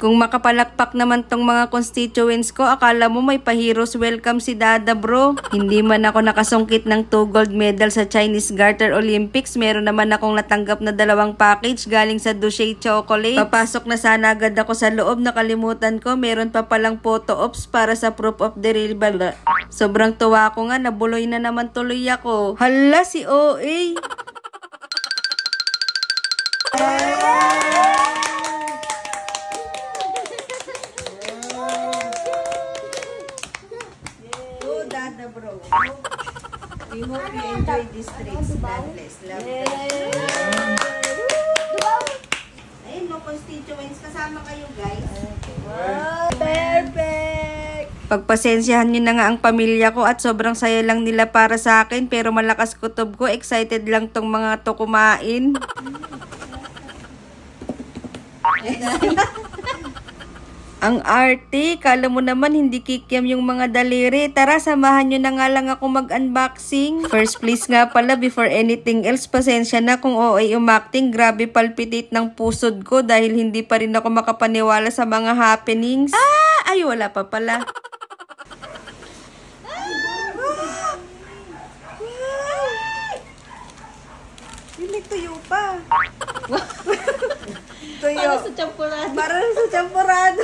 Kung makapalakpak naman tong mga constituents ko, akala mo may pa-heroes welcome si Dada bro. Hindi man ako nakasungkit ng 2 gold medal sa Chinese Garter Olympics, meron naman akong natanggap na 2 package galing sa Ducey Chocolate. Papasok na sana agad ako sa loob, nakalimutan ko, meron pa palang photo ops para sa proof of the real bala. Sobrang tuwa ko nga, nabuloy na naman tuloy ako. Hala si OA! Oh, Dada bro. We hope you enjoy these treats. God bless. Love you. Ayun mo, constituents. Kasama kayo, guys. Wow, perfect! Pagpasensyahan nyo na nga ang pamilya ko at sobrang saya lang nila para sa akin, pero malakas kutob ko. Excited lang tong mga to kumain. Ang arte, kala mo naman hindi kikiam yung mga daliri. Tara, samahan nyo na nga lang ako mag-unboxing. First place nga pala, before anything else, pasensya na kung OA umakting. Grabe palpitate ng pusod ko dahil hindi pa rin ako makapaniwala sa mga happenings. Ay wala pa pala. Hindi tuyo pa. Tuyo. Para sa champurado. Para sa champurado.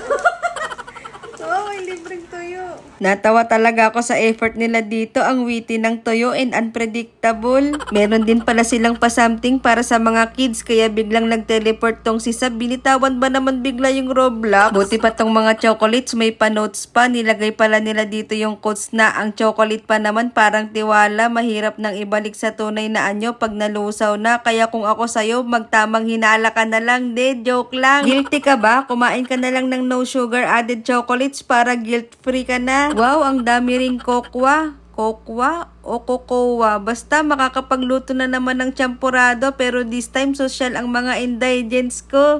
Oh, may libreng tuyo. Natawa talaga ako sa effort nila dito. Ang witty ng tuyo and unpredictable. Meron din pala silang pa-something para sa mga kids. Kaya biglang nag-teleport tong si Sab. Binitawan ba naman bigla yung Roblox? Buti pa tong mga chocolates. May pa-notes pa. Nilagay pala nila dito yung quotes na ang chocolate pa naman parang tiwala. Mahirap nang ibalik sa tunay na anyo pag nalusaw na. Kaya kung ako sa'yo, magtamang hinala ka na lang. De, joke lang. Guilty ka ba? Kumain ka na lang ng no sugar added chocolates para guilt-free ka na. Wow, ang dami ring kokwa. Kokwa o kokowa. Basta makakapagluto na naman ng champurado, pero this time social ang mga ingredients ko.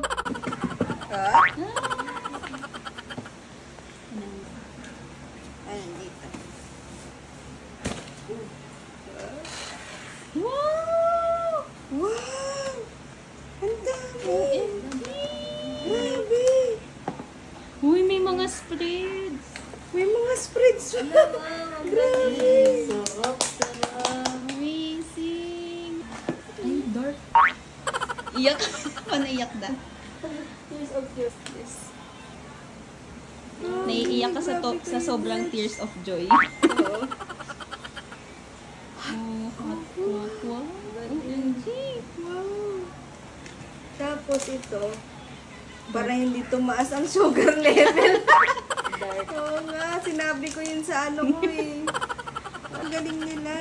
Wow! Wow! Ang dami! OMG! Grabe! Uy, may mga spreads! May mga spreads pa. Grabe! Amazing! Ay, dark. Iyak. Panaiyak na. Tears of justice. Naiiyak ka sa sobrang tears of joy. Oo. Oh, hot. Wow. OMG! Wow! Tapos ito, para hindi tumaas ang sugar level. Oo nga, sinabi ko yun sa ano ko eh. Ang galing nila.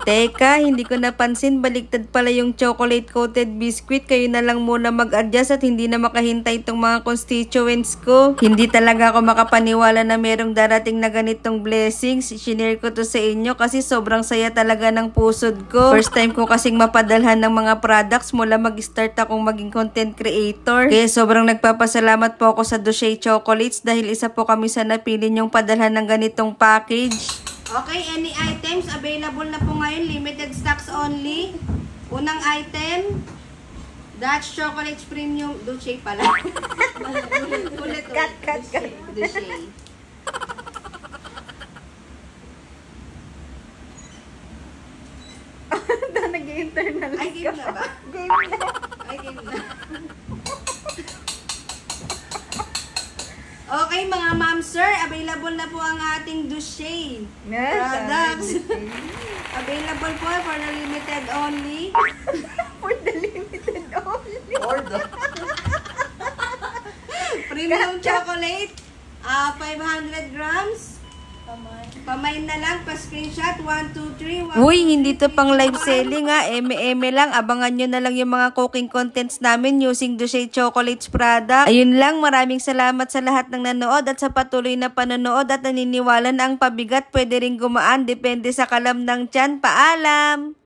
Teka, hindi ko napansin, baliktad pala yung chocolate coated biscuit. Kayo na lang muna mag-adjust at hindi na makahintay itong mga constituents ko. Hindi talaga ako makapaniwala na merong darating na ganitong blessings. Shinare ko to sa inyo kasi sobrang saya talaga ng pusod ko. First time ko kasing mapadalhan ng mga products mula mag-start akong maging content creator. Kaya sobrang nagpapasalamat po ako sa Ducey Chocolates dahil isa po kami sa napili nyong padalhan ng ganitong package. Okay, any items available na po ngayon, limited stocks only. Unang item, Dutch Chocolates Premium, Ducey pala. Ulit. Cut. Ducey. Nag-internal. Ay, game na ba? Game na. Ay, game na. Okay, mga ma'am, sir, available na po ang ating Ducey products. Available po for the limited only. For the limited only. Premium chocolate, 500 grams. Pamain na lang, pa-screenshot, 1, 2, 3. Uy, hindi to pang live selling ha. Eme lang. Abangan nyo na lang yung mga cooking contents namin using Ducey Chocolates product. Ayun lang, maraming salamat sa lahat ng nanood at sa patuloy na panonood at naniniwala na ang pabigat pwede ring gumaan. Depende sa kalam ng tiyan. Paalam!